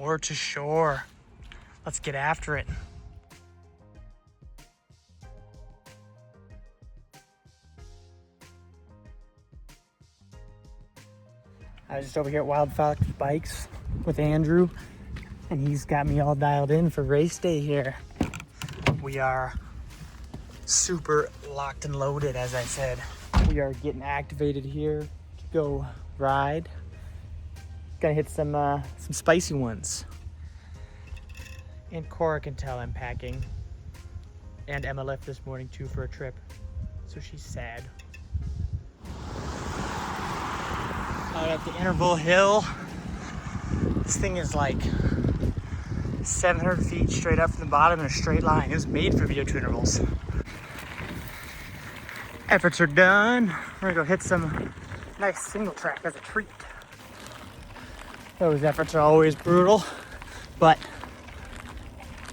Or to shore. Let's get after it. I was just over here at Wild Fox Bikes with Andrew, and he's got me all dialed in for race day here. We are super locked and loaded, as I said. We are getting activated here to go ride. Gonna hit some spicy ones. And Cora can tell I'm packing. And Emma left this morning too for a trip, so she's sad. Out at the Interval Hill. This thing is like 700 feet straight up from the bottom in a straight line. It was made for VO2 intervals. Efforts are done. We're gonna go hit some nice single track as a treat. Those efforts are always brutal, but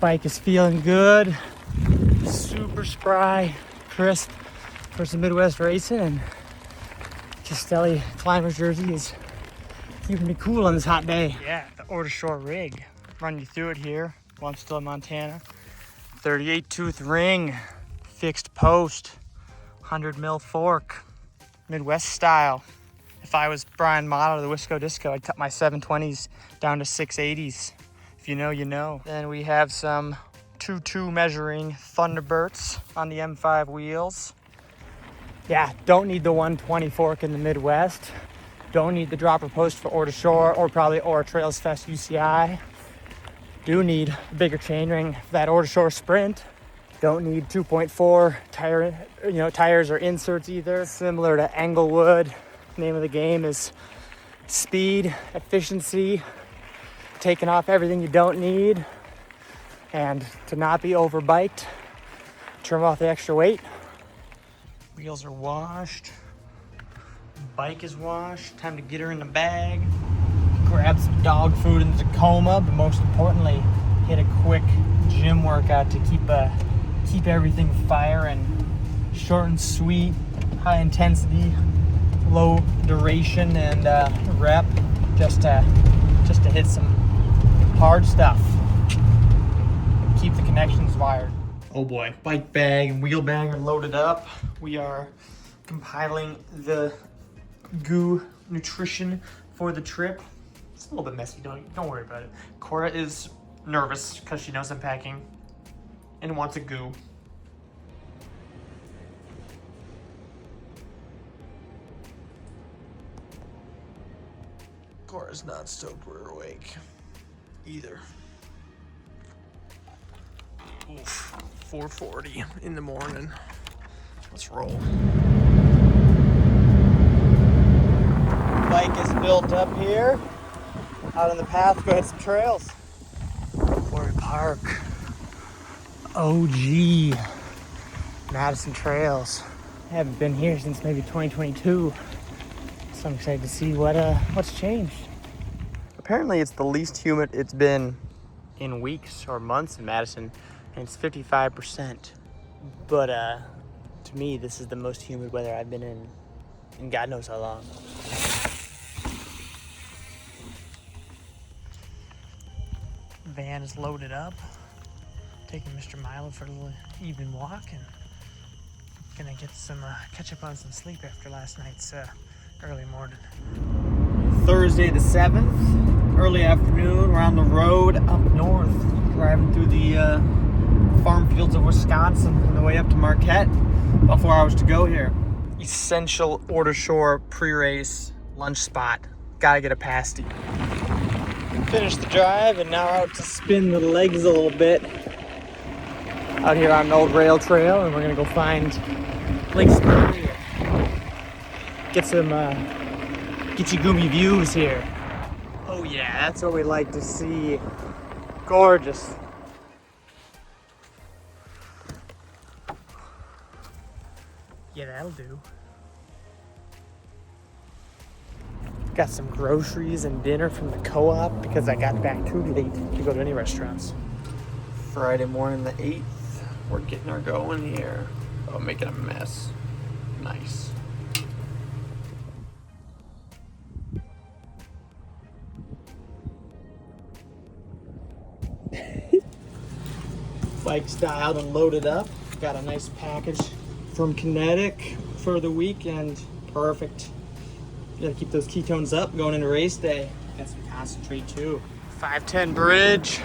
bike is feeling good. Super spry, crisp for some Midwest racing, and Castelli Climbers jersey is keeping me cool on this hot day. Yeah, the Order Shore rig. Run you through it here while I'm still in Montana. 38 tooth ring, fixed post, 100 mil fork, Midwest style. If I was Brian Milo of the Wisco Disco, I'd cut my 720s down to 680s. If you know, you know. Then we have some 2.2 measuring Thunderbirds on the M5 wheels. Yeah, don't need the 120 fork in the Midwest. Don't need the dropper post for Ore to Shore or probably Ore Trails Fest UCI. Do need a bigger chainring for that Ore to Shore sprint. Don't need 2.4 tires or inserts either. Similar to Englewood, name of the game is speed, efficiency, taking off everything you don't need, and to not be overbiked, trim off the extra weight. Wheels are washed. Bike is washed. Time to get her in the bag. Grab some dog food in Tacoma, but most importantly, hit a quick gym workout to keep everything firing. Short and sweet, high intensity, low duration, and rep, just to hit some hard stuff. Keep the connections wired. Oh boy, bike bag and wheel bag are loaded up. We are compiling the goo nutrition for the trip. It's a little bit messy, don't worry about it. Cora is nervous because she knows I'm packing and wants a goo. Cora's not stoked we're awake either. Oof, 4:40 in the morning. Let's roll. Bike is built up here. Out on the path, go hit some trails. Quarry Park. OG Madison Trails. I haven't been here since maybe 2022. So I'm excited to see what's changed. Apparently it's the least humid it's been in weeks or months in Madison, and it's 55%. But to me, this is the most humid weather I've been in God knows how long. Van is loaded up. Taking Mr. Milo for a little evening walk, and gonna get some catch up on some sleep after last night's early morning. Thursday the 7th, early afternoon. We're on the road up north, driving through the farm fields of Wisconsin on the way up to Marquette. About 4 hours to go here. Essential Ore to Shore pre-race lunch spot. Gotta get a pasty. Finished the drive and now out to spin the legs a little bit. Out here on an old rail trail, and we're gonna go find Lake Superior. Get some Gitchigumi views here. Oh yeah, that's what we like to see. Gorgeous. Yeah, that'll do. Got some groceries and dinner from the co-op because I got back too late to go to any restaurants. Friday morning the 8th, we're getting her going here. Oh, making a mess. Nice. Bike's dialed and loaded up. Got a nice package from Kinetic for the weekend. Perfect. You gotta keep those ketones up going into race day. Got some concentrate too. 510 bridge.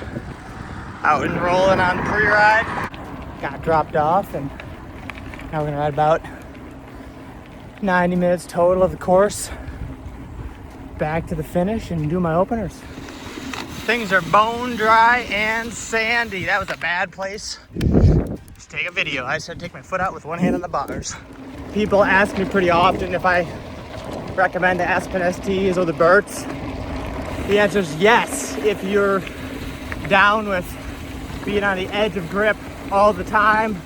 Out and rolling on pre-ride. Got dropped off and now we're gonna ride about 90 minutes total of the course. Back to the finish and do my openers. Things are bone dry and sandy. That was a bad place. Just take a video. I just had to take my foot out with one hand on the bars. People ask me pretty often if I recommend the Aspen STs or the Burts. The answer is yes. If you're down with being on the edge of grip all the time,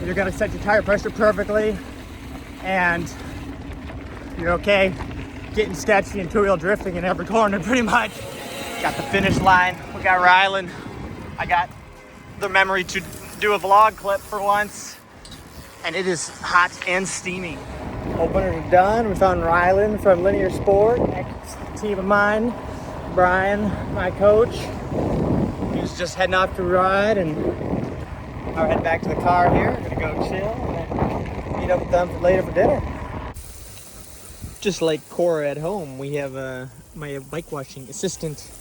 you're gonna set your tire pressure perfectly, and you're okay getting sketchy and two-wheel drifting in every corner pretty much. Got the finish line. We got Rylan. I got the memory to do a vlog clip for once, and it is hot and steamy. Openers are done. We found Rylan from Linear Sport, ex-team of mine. Brian, my coach. He was just heading off to ride, and I'll head back to the car here. We're gonna go chill and then meet up with them later for dinner. Just like Cora at home, we have my bike washing assistant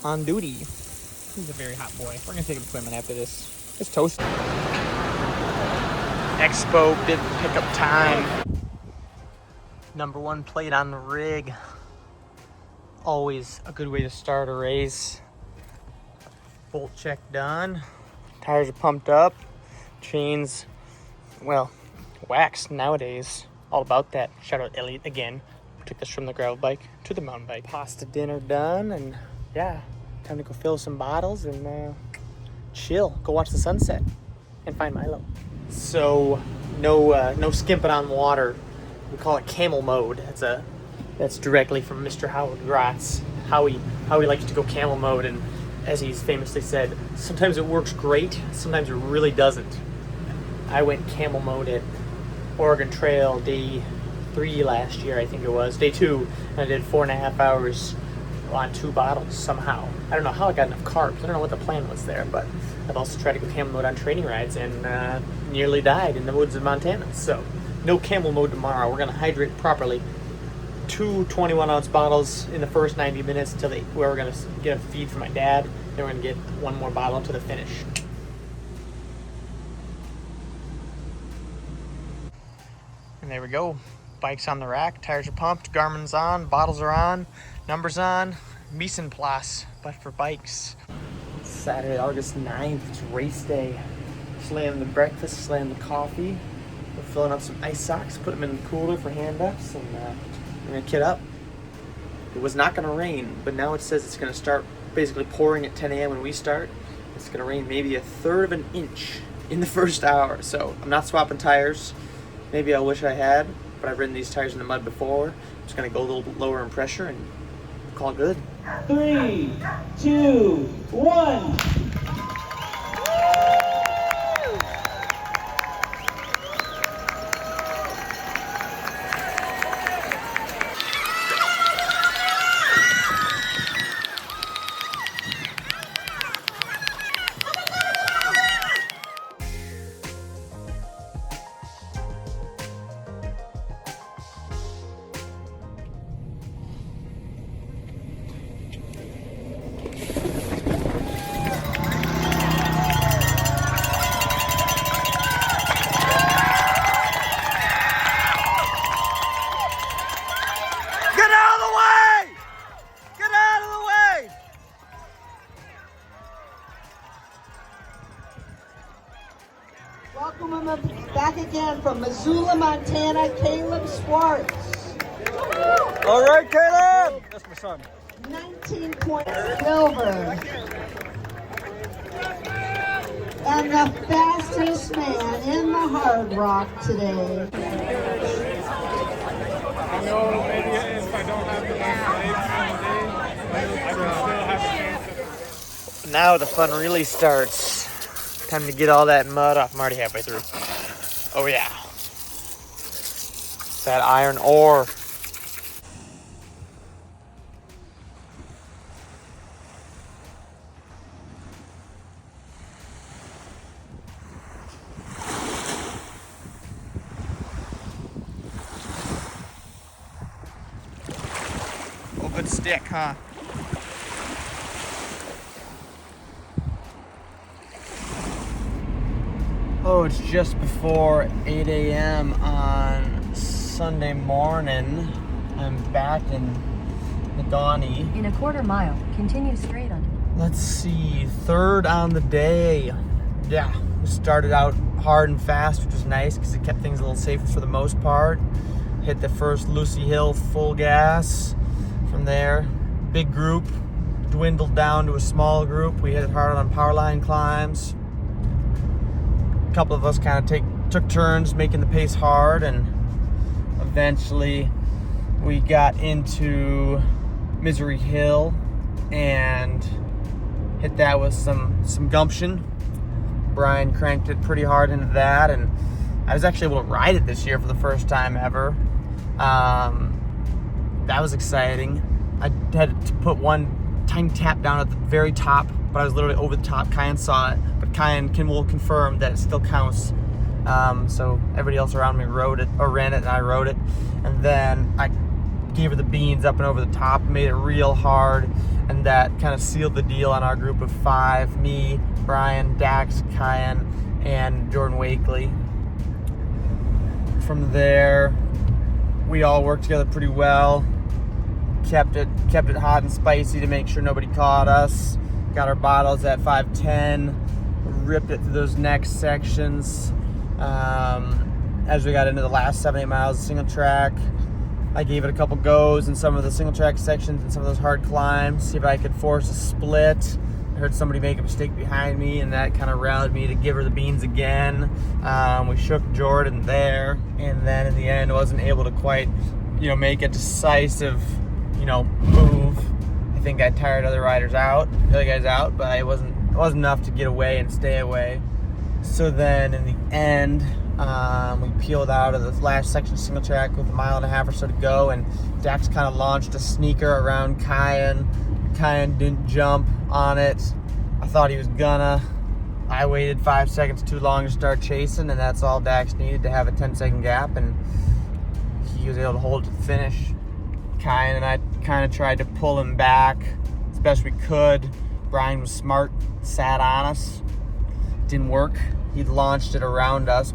on duty. He's a very hot boy. We're gonna take him swimming after this. It's toasty. Expo bib pickup time. #1 plate on the rig. Always a good way to start a race. Bolt check done. Tires are pumped up. Chains, well, waxed nowadays. All about that. Shout out Elliot again. Took this from the gravel bike to the mountain bike. Pasta dinner done, and yeah, time to go fill some bottles and chill. Go watch the sunset and find Milo. So no skimping on water. We call it camel mode. That's directly from Mr. Howard Gratz. Howie likes to go camel mode, and as he's famously said, sometimes it works great, sometimes it really doesn't. I went camel mode at Oregon Trail day 3 last year, I think it was. Day 2, and I did 4.5 hours on 2 bottles somehow. I don't know how I got enough carbs. I don't know what the plan was there, but I've also tried to go camel mode on training rides and nearly died in the woods of Montana. So no camel mode tomorrow. We're gonna hydrate properly. 2 21-ounce bottles in the first 90 minutes until where we're gonna get a feed from my dad. Then we're gonna get 1 more bottle to the finish. And there we go. Bike's on the rack, tires are pumped, Garmin's on, bottles are on, numbers on, mise en place, but for bikes. Saturday, August 9th, it's race day. Slam the breakfast, slam the coffee. We're filling up some ice socks, put them in the cooler for hand-ups, and we're gonna kit up. It was not gonna rain, but now it says it's gonna start basically pouring at 10 a.m. when we start. It's gonna rain maybe 1/3 of an inch in the first hour, so I'm not swapping tires. Maybe I wish I had, but I've ridden these tires in the mud before. I'm just gonna go a little bit lower in pressure and call good. 3, 2, 1. Welcome back again from Missoula, Montana, Caleb Swartz. All right, Caleb! That's my son. 19 points silver. And the fastest man in the Hard Rock today. I know maybe if I don't have the best legs I can still have a chance. Now the fun really starts. Time to get all that mud off. I'm already halfway through. Oh yeah. That iron ore. good stick, huh? Oh, it's just before 8 a.m. on Sunday morning. I'm back in Negaunee. In a quarter mile, continue straight on. Let's see, third on the day. Yeah, we started out hard and fast, which was nice because it kept things a little safer for the most part. Hit the first Lucy Hill full gas. From there, big group dwindled down to a small group. We hit it hard on power line climbs. A couple of us kind of took turns making the pace hard, and eventually we got into Misery Hill and hit that with some gumption. Brian cranked it pretty hard into that, and I was actually able to ride it this year for the first time ever. That was exciting. I had to put one tiny tap down at the very top, but I was literally over the top. Kyan saw it, but Kyan will confirm that it still counts. So everybody else around me rode it, or ran it, and I rode it. And then I gave her the beans up and over the top, made it real hard, and that kind of sealed the deal on our group of 5, me, Brian, Dax, Kyan, and Jordan Wakely. From there, we all worked together pretty well. Kept it hot and spicy to make sure nobody caught us. Got our bottles at 5:10. Ripped it through those next sections. As we got into the last 7-8 miles of single track, I gave it a couple goes in some of the single track sections and some of those hard climbs, see if I could force a split. I heard somebody make a mistake behind me, and that kind of rallied me to give her the beans again. We shook Jordan there, and then in the end wasn't able to quite, make a decisive, move. I think I tired other guys out, but it wasn't enough to get away and stay away. So then in the end, we peeled out of the last section of single track with 1.5 miles or so to go, and Dax kind of launched a sneaker around Kyan. Kyan didn't jump on it. I thought he was gonna. I waited 5 seconds too long to start chasing, and that's all Dax needed to have a 10-second gap, and he was able to hold it to the finish. Kyan and I kind of tried to pull him back as best we could. Brian was smart, sat on us. Didn't work. He'd launched it around us,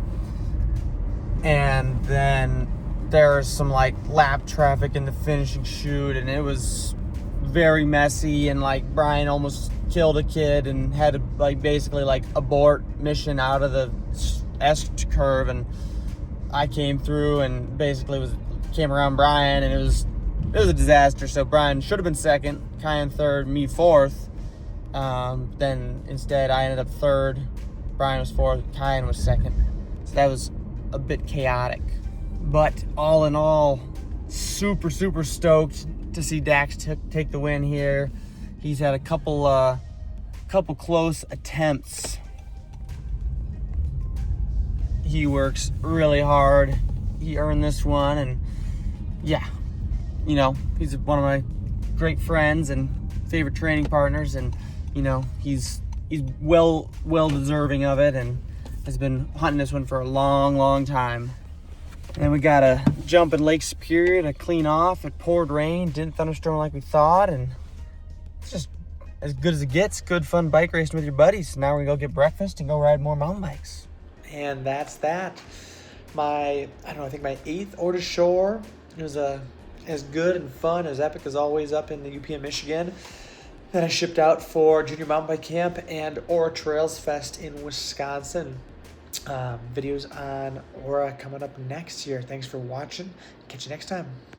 and then there was some lap traffic in the finishing chute, and it was very messy, and Brian almost killed a kid and had to basically abort mission out of the S curve, and I came through and basically came around Brian, and it was a disaster. So Brian should have been second, Kyan third, me fourth. Then instead I ended up third, Brian was fourth, Kyan was second. So that was a bit chaotic. But all in all, super, super stoked to see Dax take the win here. He's had a couple close attempts. He works really hard. He earned this one, and yeah, he's one of my great friends and favorite training partners, and he's well deserving of it, and has been hunting this one for a long time. And we got a jump in Lake Superior to clean off. It poured rain, didn't thunderstorm like we thought, and it's just as good as it gets. Good fun bike racing with your buddies. Now we're gonna go get breakfast and go ride more mountain bikes. And that's that. I think my 8th Hors de Shore. It was as good and fun, as epic as always up in the UP, Michigan. Then I shipped out for Junior Mountain Bike Camp and Aura Trails Fest in Wisconsin. Videos on Aura coming up next year. Thanks for watching. Catch you next time.